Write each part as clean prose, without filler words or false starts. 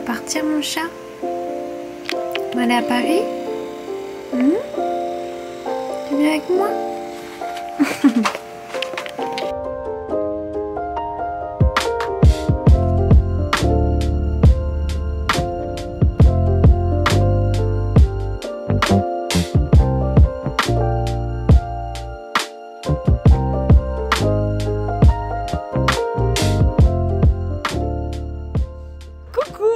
partir mon chat? On va aller à Paris? Tu viens avec moi?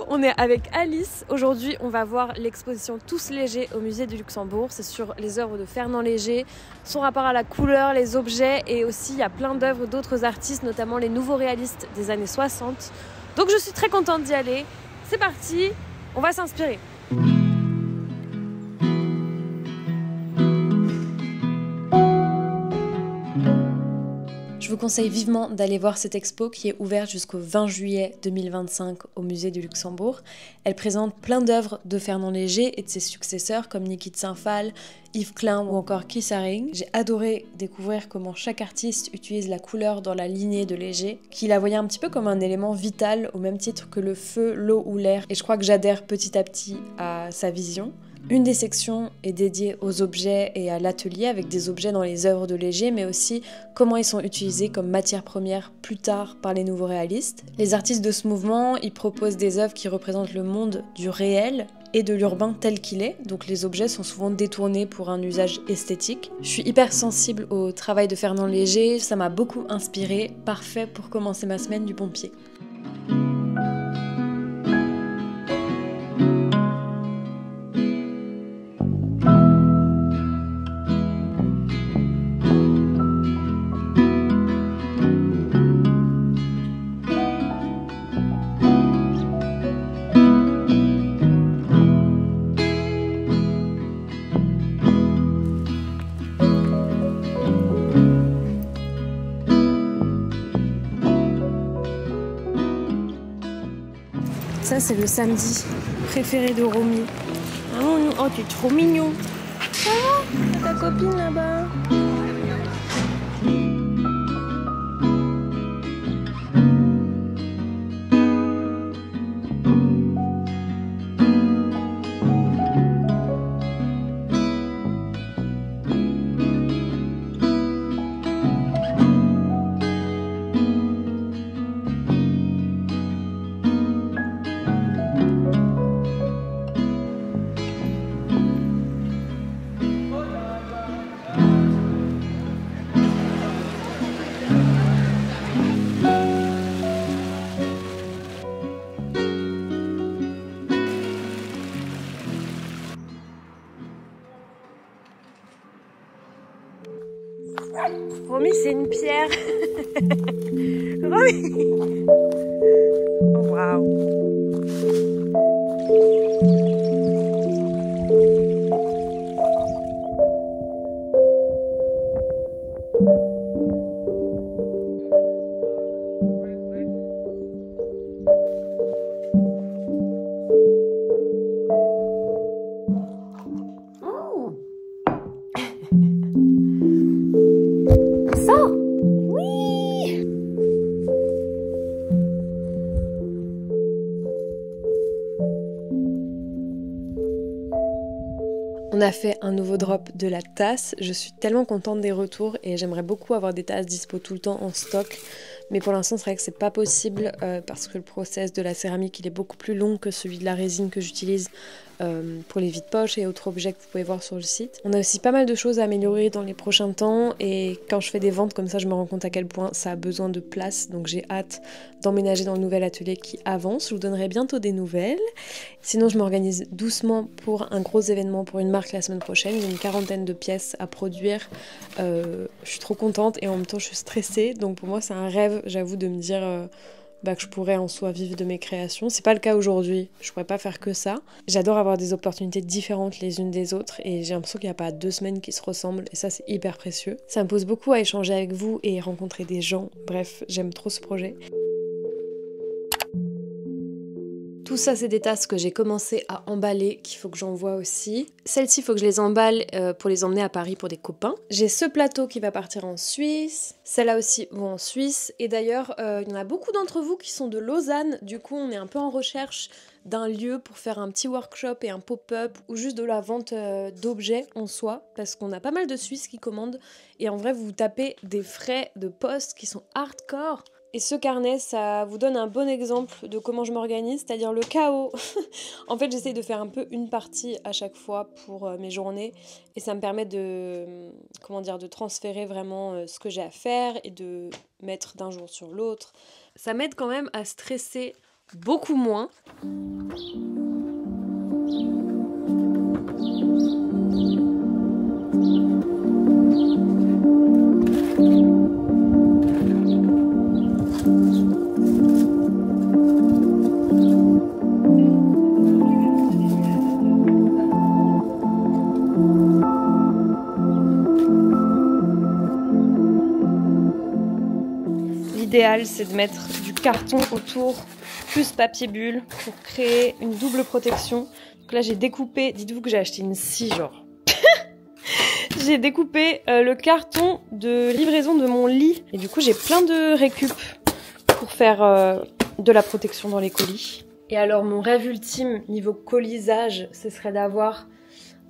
On est avec Alice. Aujourd'hui, on va voir l'exposition Tous légers au musée du Luxembourg. C'est sur les œuvres de Fernand Léger, son rapport à la couleur, les objets, et aussi il y a plein d'œuvres d'autres artistes, notamment les nouveaux réalistes des années 60. Donc je suis très contente d'y aller. C'est parti, on va s'inspirer. Je vous conseille vivement d'aller voir cette expo qui est ouverte jusqu'au 20 juillet 2025 au musée du Luxembourg. Elle présente plein d'œuvres de Fernand Léger et de ses successeurs comme Niki de Saint-Phal, Yves Klein ou encore Chris Haring. J'ai adoré découvrir comment chaque artiste utilise la couleur dans la lignée de Léger, qui la voyait un petit peu comme un élément vital au même titre que le feu, l'eau ou l'air. Et je crois que j'adhère petit à petit à sa vision. Une des sections est dédiée aux objets et à l'atelier avec des objets dans les œuvres de Léger, mais aussi comment ils sont utilisés comme matière première plus tard par les nouveaux réalistes. Les artistes de ce mouvement, ils proposent des œuvres qui représentent le monde du réel et de l'urbain tel qu'il est, donc les objets sont souvent détournés pour un usage esthétique. Je suis hyper sensible au travail de Fernand Léger, ça m'a beaucoup inspiré, parfait pour commencer ma semaine du bon pied. Ça, c'est le samedi préféré de Romy. Oh, tu es trop mignon. Oh, ta copine là-bas. Romy, c'est une pierre. Romy. Oh, waouh. On a fait un nouveau drop de la tasse, je suis tellement contente des retours et j'aimerais beaucoup avoir des tasses dispo tout le temps en stock, mais pour l'instant c'est vrai que c'est pas possible parce que le process de la céramique il est beaucoup plus long que celui de la résine que j'utilise pour les vides-poches et autres objets que vous pouvez voir sur le site. On a aussi pas mal de choses à améliorer dans les prochains temps et quand je fais des ventes comme ça je me rends compte à quel point ça a besoin de place, donc j'ai hâte d'emménager dans le nouvel atelier qui avance. Je vous donnerai bientôt des nouvelles. Sinon je m'organise doucement pour un gros événement pour une marque la semaine prochaine. J'ai une 40aine de pièces à produire. Je suis trop contente et en même temps je suis stressée, donc pour moi c'est un rêve, j'avoue, de me dire que je pourrais en soi vivre de mes créations. C'est pas le cas aujourd'hui, je pourrais pas faire que ça. J'adore avoir des opportunités différentes les unes des autres et j'ai l'impression qu'il n'y a pas 2 semaines qui se ressemblent et ça c'est hyper précieux. Ça me pousse beaucoup à échanger avec vous et rencontrer des gens. Bref, j'aime trop ce projet. Tout ça, c'est des tasses que j'ai commencé à emballer, qu'il faut que j'envoie aussi. Celles-ci, il faut que je les emballe pour les emmener à Paris pour des copains. J'ai ce plateau qui va partir en Suisse. Celles-là aussi vont en Suisse. Et d'ailleurs, il y en a beaucoup d'entre vous qui sont de Lausanne. Du coup, on est un peu en recherche d'un lieu pour faire un petit workshop et un pop-up ou juste de la vente d'objets en soi. Parce qu'on a pas mal de Suisses qui commandent. Et en vrai, vous tapez des frais de poste qui sont hardcore. Et ce carnet, ça vous donne un bon exemple de comment je m'organise, c'est-à-dire le chaos. En fait, j'essaye de faire un peu une partie à chaque fois pour mes journées. Et ça me permet de transférer vraiment ce que j'ai à faire et de mettre d'un jour sur l'autre. Ça m'aide quand même à stresser beaucoup moins. L'idéal, c'est de mettre du carton autour, plus papier bulle, pour créer une double protection. Donc là, j'ai découpé, dites-vous que j'ai acheté une scie, genre. J'ai découpé le carton de livraison de mon lit. Et du coup, j'ai plein de récup pour faire de la protection dans les colis. Et alors, mon rêve ultime, niveau colisage, ce serait d'avoir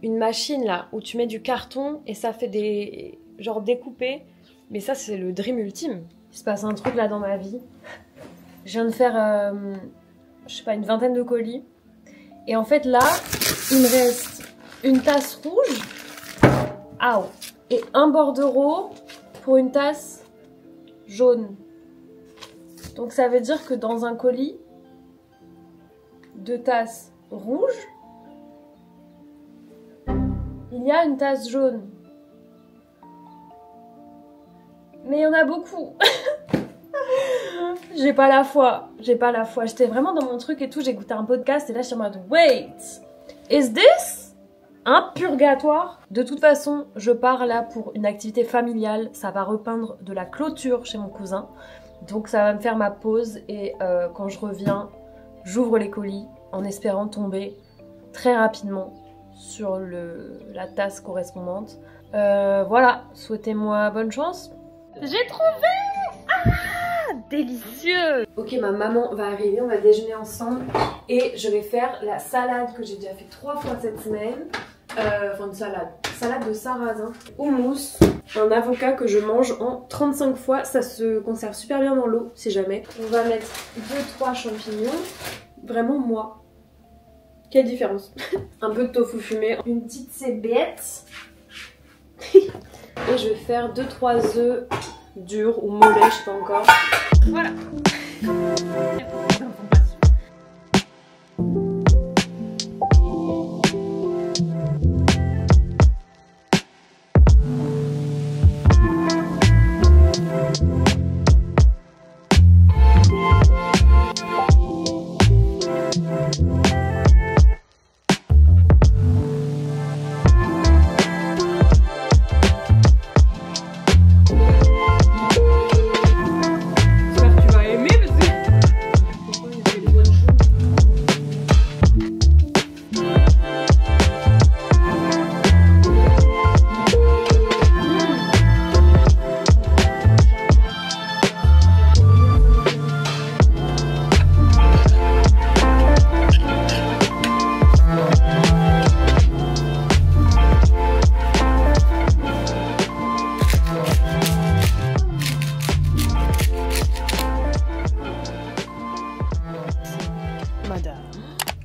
une machine là, où tu mets du carton et ça fait des... genre découpé. Mais ça, c'est le dream ultime. Il se passe un truc là dans ma vie. Je viens de faire, je sais pas, une vingtaine de colis. Et en fait là, il me reste une tasse rouge. Aouh. Et un bordereau pour une tasse jaune. Donc ça veut dire que dans un colis, 2 tasses rouges, il y a une tasse jaune. Mais il y en a beaucoup. J'ai pas la foi. J'étais vraiment dans mon truc et tout. J'ai écouté un podcast et là je suis en mode wait, is this un purgatoire? De toute façon, je pars là pour une activité familiale. Ça va repeindre de la clôture chez mon cousin. Donc ça va me faire ma pause et quand je reviens, j'ouvre les colis en espérant tomber très rapidement sur la tasse correspondante. Voilà, souhaitez-moi bonne chance. J'ai trouvé! Ah, délicieux! Ok, ma maman va arriver, on va déjeuner ensemble et je vais faire la salade que j'ai déjà fait 3 fois cette semaine. Enfin une salade de sarrasin, houmous, un avocat que je mange en 35 fois, ça se conserve super bien dans l'eau si jamais. On va mettre 2-3 champignons, vraiment moi. Quelle différence! Un peu de tofu fumé, une petite cébette. Et je vais faire 2-3 œufs durs ou mollets, je sais pas encore. Voilà.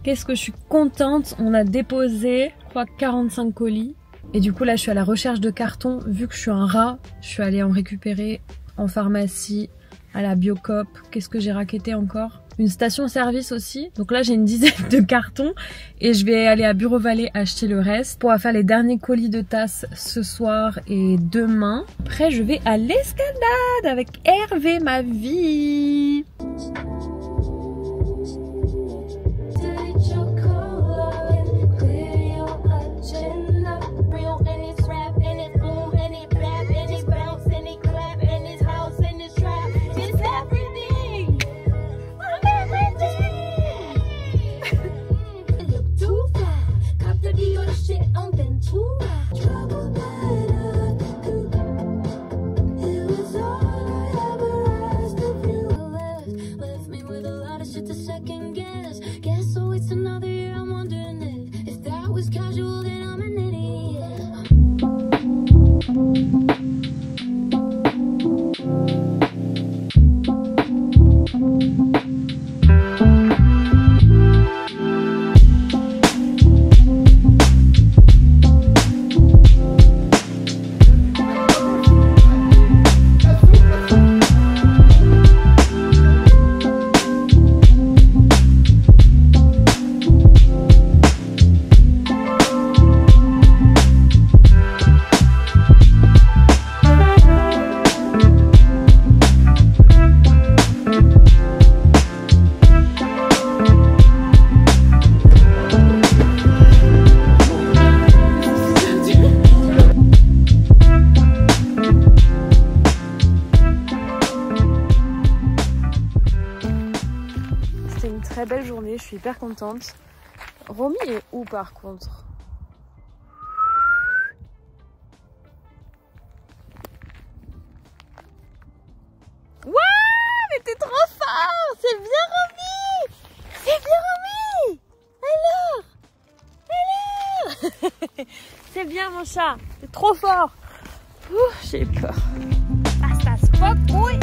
Qu'est-ce que je suis contente, on a déposé je crois 45 colis et du coup là je suis à la recherche de cartons. Vu que je suis un rat, je suis allée en récupérer en pharmacie, à la Biocoop. Qu'est-ce que j'ai raquetté encore? Une station-service aussi. Donc là j'ai une dizaine de cartons et je vais aller à Bureau Vallée acheter le reste pour faire les derniers colis de tasses ce soir et demain. Après je vais à l'escalade avec Hervé, ma vie. guess so it's another year. I'm wondering if that was casual, then I'm an idiot. C'était une très belle journée, je suis hyper contente. Romy est où par contre? Waouh, mais t'es trop fort! C'est bien Romy! C'est bien Romy! Alors! C'est bien mon chat! T'es trop fort! Ouh, j'ai peur. Basta, spot, oui!